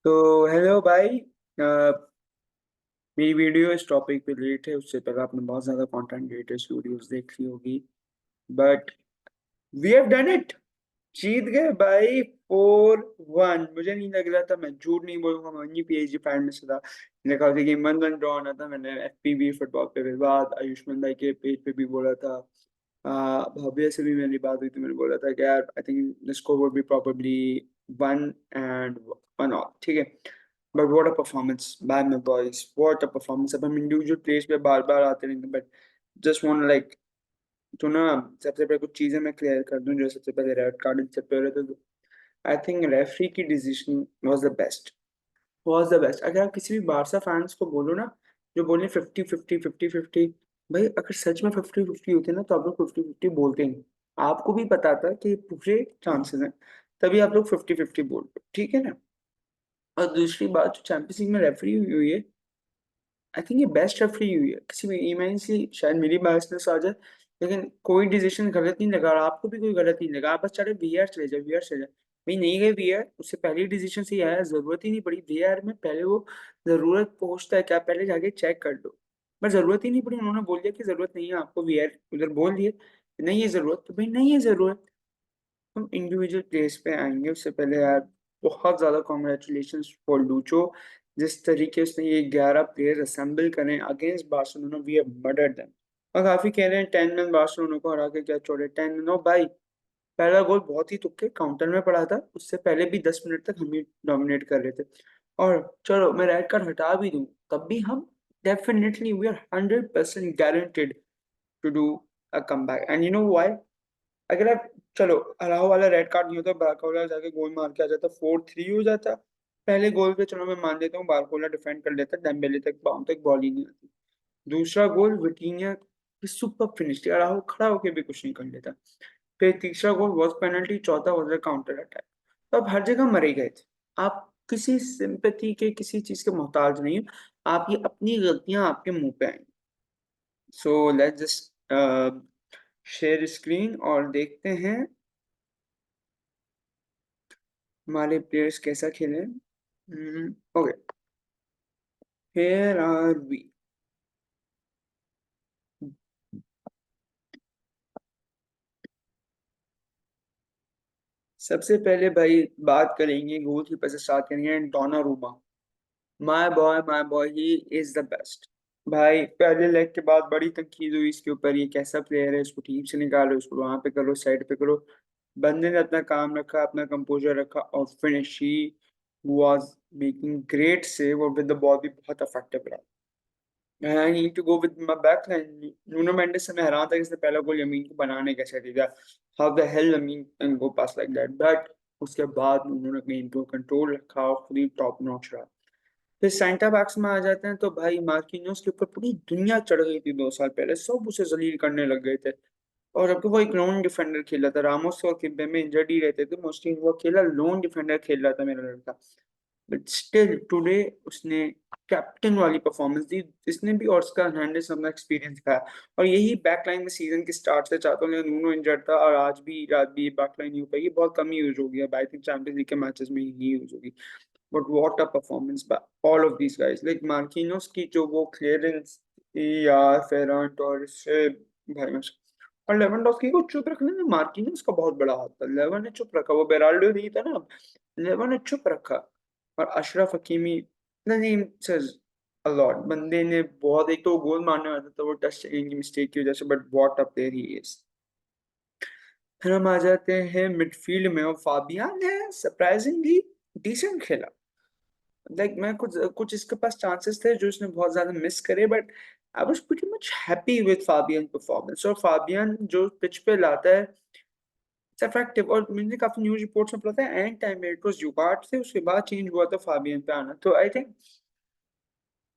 तो हेलो भाई। मेरी वीडियो इस टॉपिक पे रिलेटेड है। उससे पहले आपने बहुत ज़्यादा कंटेंट क्रिएटर्स की वीडियोस देख ली होगी, but we have done it. जीत गए भाई 4-1। मुझे नहीं लग रहा था, मैं झूठ नहीं बोलूंगा, मैं वही पीएचडी फैन में से था। मैंने कहा था कि मन मन ड्रॉ आना था। मैंने एफपीवी फुटबॉल पे भी बात, आयुष्मान भाई के पेज पे भी बोला था, भव्य से भी मेरी बात हुई थी। मैंने बोला था कि यार I think the score would be probably 1-1 ठीक है। But what a performance bye my boys, what a performance. अब हम इंडिविजुअल प्लेस पे बार बार आते रहेंगे, बट जस्ट वांट लाइक तो ना, सबसे पहले कुछ चीजें मैं क्लियर कर दूं। जो सबसे पहले रेड कार्ड इससे पहले तो आई थिंक रेफरी की डिसीजन वाज द बेस्ट। अगर आप किसी भी बारसा फैंस को बोलो ना, जो बोले 50-50 50-50, भाई अगर सच में 50-50 होते ना तो आप लोग 50-50 बोलते ही। आपको भी पता था कि पूरे चांसेस हैं, तभी आप लोग 50-50 बोल रहे हो, ठीक है ना। और दूसरी बात, जो चैंपियंस लीग में रेफरी हुई है, आई थिंक ये बेस्ट रेफरी हुई है। किसी भी इमेंसली, शायद मेरी बायसनेस आ जाए, लेकिन कोई डिसीजन गलत नहीं लगा और आपको भी कोई गलत नहीं लगा। आप बस चाहे वीआर चले जाए, वीआर चले जाए। भाई नहीं गए वीआर, उससे पहले डिसीजन से ही आया, जरूरत ही नहीं पड़ी वीआर में। पहले वो जरूरत पहुंचता है क्या, पहले जाके चेक कर लो। बट जरूरत ही नहीं पड़ी, उन्होंने बोल दिया कि जरूरत नहीं है आपको वीआर, उधर बोल दिए नहीं है जरूरत, तो भाई नहीं है जरूरत। हम इंडिविजुअल प्लेस पे आएंगे उससे पहले यार, बहुत ज्यादा कॉन्ग्रेचुलेशन फॉर लूचो। जिस तरीके उसने ये 11 प्लेयर असेंबल करें against Barcelona, we have murdered them. और काफी कह रहे हैं 10 मैन बार्सिलोना को हरा के क्या छोड़े, 10 मैन। ओ भाई, पहला गोल बहुत ही तुक्के काउंटर में पड़ा था, उससे पहले भी 10 मिनट तक हम ही डोमिनेट कर रहे थे। और चलो मैं रेड कार्ड हटा भी दूं, तब भी हम definitely we are 100% guaranteed to do a comeback. And you know why? अगर आप, चलो अराहो वाला रेड कार्ड नहीं होता, बारकोला जाके गोल मार के आ जाता, 4-3 हो जाता। पहले गोल पे चलो मैं मान लेता हूँ, बारकोला डिफेंड कर लेता, डेम्बेले तक बाउंड तक बॉल ही नहीं आती। दूसरा गोल विटीनिया की सुपर फिनिश थी, अराहो खड़ा होके भी कुछ नहीं कर लेता। फिर तीसरा गोल वॉज पेनल्टी, चौथा वॉज काउंटर अटैक। तो आप हर जगह मरे गए थे। आप किसी सिंपैथी के, किसी चीज के मोहताज नहीं हो। आप ये अपनी गलतियां आपके मुंह पे आएंगी। So let's just share screen और देखते हैं हमारे प्लेयर्स कैसा खेले। Okay, here are we. सबसे पहले भाई बात करेंगे गोलकीपर से, स्टार्ट करेंगे Donnarumma. My boy he is the best. भाई पहले लेग के बाद बड़ी तनकीद हुई इसके ऊपर, ये कैसा प्लेयर है, इसको टीम से निकालो, इसको वहां पे करो, साइड पे करो। बंदे ने अपना काम रखा, अपना कंपोजर रखा, और finish he was making great save, और विद द बॉल भी बहुत इफेक्टिव रहा। I need to go with my backline. Nuno Mendes से मैं हैरान था कि इसने पहला गोल यमीन को बनाने कैसे दिया। How the hell Yamin can go pass like that? But उसके बाद उन्होंने गेम को कंट्रोल रखा और खुद ही टॉप नॉच रहा। फिर सेंटर बैक्स में आ जाते हैं तो भाई मार्किनोस के ऊपर पूरी दुनिया चढ़ गई थी 2 साल पहले, सब उसे जलील करने लग गए थे। और जबकि वो एक लोन डिफेंडर खेल रहा था, रामोस और किम्बे में इंजर्ड ही रहते थे मोस्टली, वो अकेला लोन डिफेंडर खेल रहा था मेरा लड़का। बट स्टिल टुडे उसने कैप्टन वाली परफॉर्मेंस दी। इसने भी ऑस्कर हर्नांडेज अपना एक्सपीरियंस दिखाया। और यही बैकलाइन में सीजन के स्टार्ट से चाहता हूँ, नूनो इंजर्ड था और आज भी रात भी बैकलाइन नहीं हो पाएगी, बहुत कम यूज होगी। अब आई थिंक चैंपियंस लीग के मैचेस में ही यूज होगी। But what a performance by all of these guys, like Marquinhos की जो वो क्लियरेंस थी यार, फेरन टोरेस से, भाई मैं, और लेवेंडोस्की को चुप रखने में मार्किनोस का बहुत बड़ा हाथ था। लेवन ने चुप रखा, वो बेराल्डो नहीं था ना, लेवन ने चुप रखा। और अशरफ हकीमी, नहीं सर, अलॉट बंदे ने बहुत, एक तो गोल मारने वाला था वो टच चेकिंग की मिस्टेक की वजह से, but what a player he is. फिर हम आ जाते हैं मिडफील्ड में, और फाबियान ने सरप्राइजिंगली डिसेंट खेला। लाइक मैं कुछ कुछ इसके पास चांसेस थे जो इसने बहुत ज्यादा मिस करे, but I was pretty much happy with Fabian performance. और फाबियन जो पिच पे लाता है, इट्स अट्रैक्टिव। और मैंने काफी न्यूज रिपोर्ट्स में पढ़ा था एंड टाइम में इट वाज जुगार्ड थे, उसके बाद चेंज हुआ था फाबियन पे आना। तो I think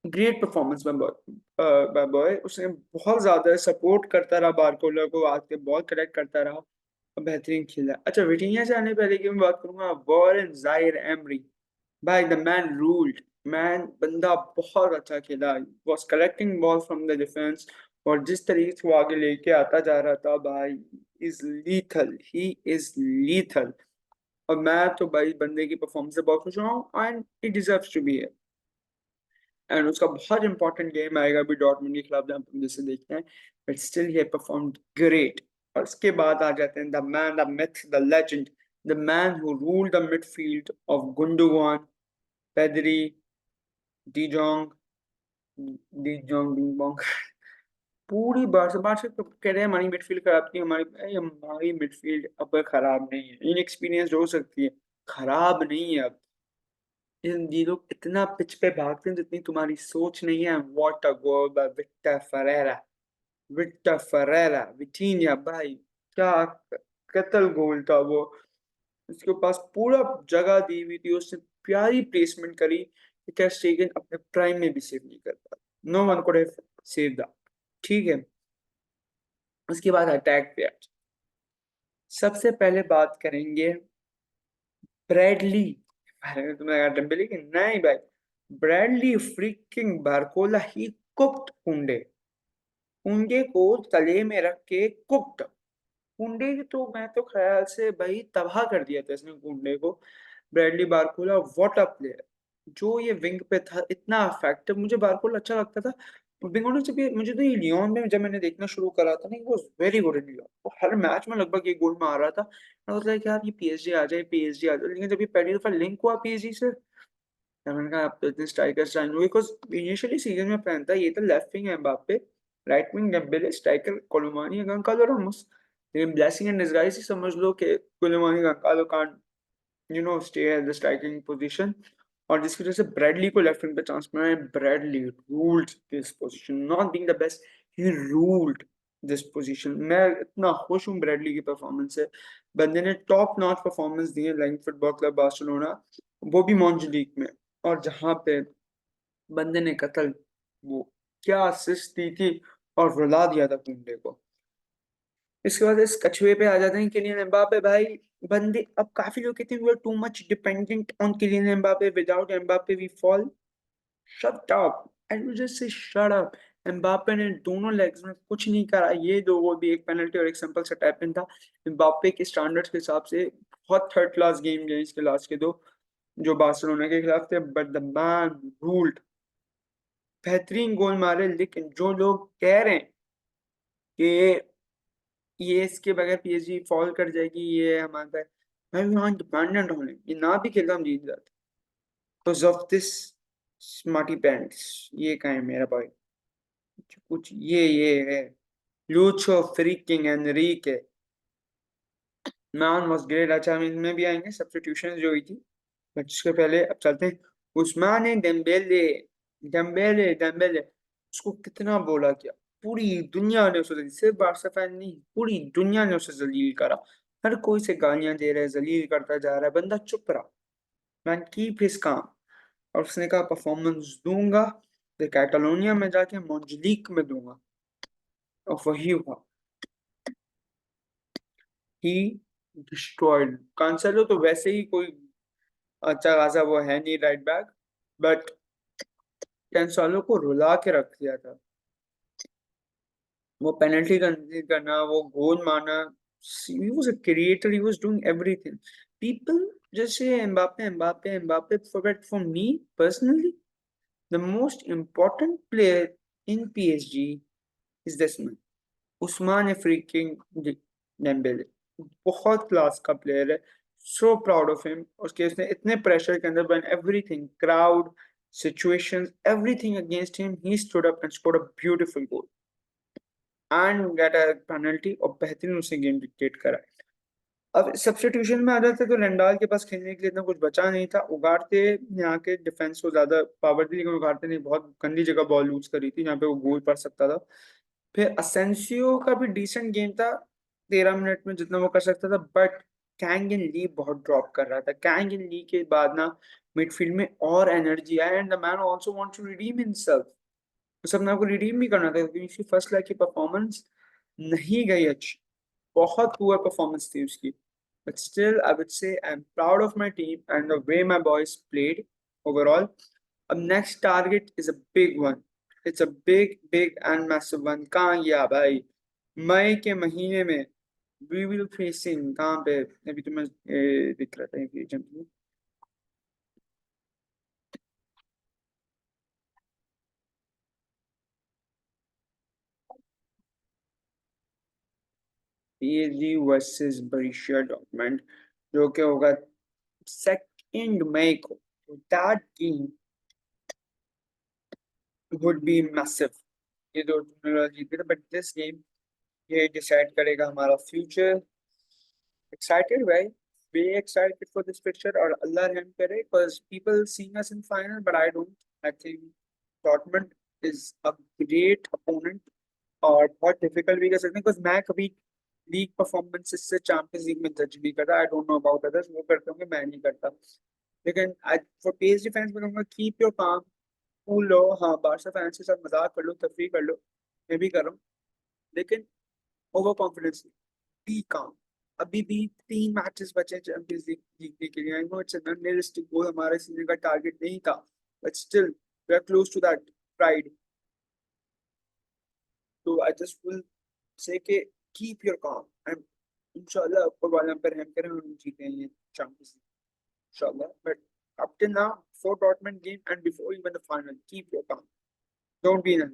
great performance by boy. उसने बहुत ज्यादा सपोर्ट करता रहा बारकोला को, आके बॉल कलेक्ट करता रहा और बेहतरीन खेला। अच्छा, विटिनिया से आने पहले की मैं बात करूंगा, वॉरेन जायर एमरी, भाई द मैन रूल्ड। मैन बंदा बहुत अच्छा खेला, was collecting ball from the defence. और जिस तरीके से वो आगे लेके आता जा रहा था भाई, is lethal, he is lethal. और मैं तो भाई बंदे की परफॉर्मेंस से बहुत खुश हूँ and he deserves to be है। एंड उसका बहुत इंपॉर्टेंट गेम आएगा अभी डॉर्टमुंड के खिलाफ जहाँ पे हम जैसे देखते हैं, but still he performed great. और उसके बाद आ जाते हैं the man the myth the legend, the man who ruled the midfield of Gundogan, Pedri, de Jong, de Jong ding bong, पूरी बार से तो कह रहे हैं हमारी मिडफील्ड खराब थी, हमारी मिडफील्ड अब खराब नहीं है, इनएक्सपीरियंस हो सकती है, खराब नहीं है अब। ये लोग इतना पिच पे भागते हैं जितनी तुम्हारी सोच नहीं है। What a goal by Victor Ferreira, Victor Ferreira, Vitinha भाई, क्या कतल गोल था वो। उसके पास पूरा जगह दी हुई थी, उसने प्यारी प्लेसमेंट करी कि टेर स्टेगन अपने प्राइम में भी सेव नहीं कर पाया। No one could have save that. ठीक है, उसके बाद अटैक पे सबसे पहले बात करेंगे ब्रैडली। तुमने कहा डम्बेले की, नहीं भाई, ब्रैडली फ्रीकिंग बारकोला ही कुक्ड कुंडे, कुंडे को तले में रख के कुक्ड। कुंडे की तो मैं तो ख्याल से भाई तबाह कर दिया था इसने कुंडे को। Bradley Barcola what a player, जो ये विंग पे था इतना इफेक्टिव, मुझे बारकोला अच्छा लगता था विंग होने से भी। मुझे तो ये लियोन में जब मैंने देखना शुरू करा था ना, वो वेरी गुड इन लियोन, वो हर मैच में लगभग एक गोल में आ रहा था। मैं सोच रहा यार ये पीएसजी आ जाए, पीएसजी आ जाए, लेकिन जब ये पहली दफा लिंक हुआ पीएसजी से, तो मैंने कहा अब तो इतने स्ट्राइकर्स चाहिए, बिकॉज इनिशियली सीजन में प्लान था ये तो लेफ्ट विंग है Mbappe, right wing Dembele, striker Kolo Muani, Goncalo Ramos. लेकिन ब्लेसिंग इन डिसगाइज ही समझ लो कि Kolo Muani Goncalo can't stay at the striking position, और जिसकी वजह से ब्रैडली को लेफ्ट विंग पे चांस मिला। Bradley ruled this position, not being the best, he ruled this position. मैं इतना खुश हूँ ब्रैडली की परफॉर्मेंस से। बंदे ने टॉप नॉच परफॉर्मेंस दी है लाइक फुटबॉल क्लब बार्सिलोना, वो भी मॉन्जलीक में, और जहां पे बंदे ने कतल, वो क्या असिस्ट दी थी और रुला दिया था कुंडे को। इसके बाद इस कछुए पे आ जाते हैं किलियन एम्बापे भाई। बंदे अब काफी लोग कहते हैं we are too much dependent on Kylian Mbappe, without Mbappe we fall. Shut up, I will just say shut up. Mbappe ने दोनों लेग्स में कुछ नहीं करा, ये दो गोल भी, एक पेनल्टी और एक सिंपल सा टैप इन था। एम्बापे के स्टैंडर्ड्स के हिसाब से बहुत थर्ड क्लास गेम गए इसके लास्ट के दो, जो बार्सिलोना के खिलाफ थे, बट द मैन रूल्ड। बेहतरीन गोल मारे, लेकिन जो लोग कह रहे हैं कि ये इसके बगैर पीएसजी फॉल कर जाएगी, ये हमारा भाई वहाँ डिपेंडेंट होने, ये ना भी खेलता हम जीत जाते। Because of this smarty pants, ये कहा है मेरा भाई, कुछ ये है locho freaking Enrique, man was great. अच्छा हम इनमें भी आएंगे सब्स्टिट्यूशन जो हुई थी, बट उसके पहले अब चलते हैं उस्माने डेम्बेले। डेम्बेले उसको कितना बोला किया, पूरी दुनिया ने उसे जलील, सिर्फ बार्सा फैन नहीं, पूरी दुनिया ने उसे जलील करा। हर कोई से गालियां दे रहा है, जलील करता जा रहा है, बंदा चुप रहा, मैन कीप हिज काम। और उसने कहा परफॉर्मेंस दूंगा तो कैटालोनिया में जाके मोंजलीक में दूंगा, और वही हुआ। ही डिस्ट्रॉयड। कांसेलो तो वैसे ही कोई अच्छा खासा वो है नहीं राइट बैक, बट कैंसालो को रुला के रख दिया था। वो पेनल्टी करना, वो गोल मारना, he was a creator, he was doing everything. People just say Mbappe, Mbappe, Mbappe, but for me personally, the most important player in PSG is this man, Ousmane freaking Dembele। बहुत class का player है, so proud of him. उसके उसने इतने pressure के अंदर when everything, crowd, situations, everything against him, he stood up and scored a beautiful goal and get a penalty, और बेहतरीन उसने गेम डिक्टेट करा। अब सब्स्टिट्यूशन में आ जाते तो रेंडाल के पास खेलने के लिए इतना कुछ बचा नहीं था। उगाड़ते यहाँ के डिफेंस को ज्यादा पावर थी, लेकिन उगाड़ते ने बहुत गंदी जगह बॉल लूज करी थी जहाँ पे वो गोल पड़ सकता था। फिर असेंसियो का भी डिसेंट गेम था 13 मिनट में जितना वो कर सकता था, बट कैंग इन ली बहुत ड्रॉप कर रहा था। कैंग इन ली के बाद ना मिडफील्ड में और एनर्जी आया, and the man also want to redeem himself. उस अपने आप को रिडीम भी करना था, क्योंकि उसकी फर्स्ट लेग की परफॉर्मेंस नहीं गई अच्छी, बहुत पुअर परफॉर्मेंस थी उसकी। But still I would say I am proud of my team and the way my boys played overall. अब next target is a big one, it's a big big and massive one. कहाँ गया भाई, मई के महीने में we will facing कहाँ पे, अभी तो मैं दिख रहा था ये जंग। पीएसजी वर्सेस बोरुसिया डॉर्टमंड, जो कि होगा 2 मई को। That game would be massive. ये दो टीम जीत गए, बट दिस गेम ये डिसाइड करेगा हमारा future. Excited, right? Very excited for this picture. और अल्लाह रहम करे, because people seeing us in final, but I don't. I think Dortmund is a great opponent और बहुत difficult भी कह सकते हैं, because मैं कभी लीग परफॉर्मेंसेस से चैंपियंस लीग में जज नहीं करता। I don't know about others, वो करते होंगे, मैं नहीं करता। लेकिन फॉर पीएसजी फैंस मैं कहूँगा कीप योर काम, कूल लो। हाँ, बारसा फैंस के साथ मजाक कर लो, तफरीह कर लो, मैं भी कर रहा हूँ, लेकिन ओवर कॉन्फिडेंस, बी काम। अभी भी 3 मैचेस बचे चैंपियंस लीग जीतने के लिए। I know it's an unrealistic goal, हमारे सीजन का टारगेट नहीं था, but still we are close to that pride. तो आई जस्ट विल से के कीप योर काम एंड इंशाल्लाह ऊपर वाले हम पर रहम करें और हम जीते हैं ये चैंपियंस लीग इंशाल्लाह। But up till now, before Dortmund game and before even the final, keep your calm. Don't be in a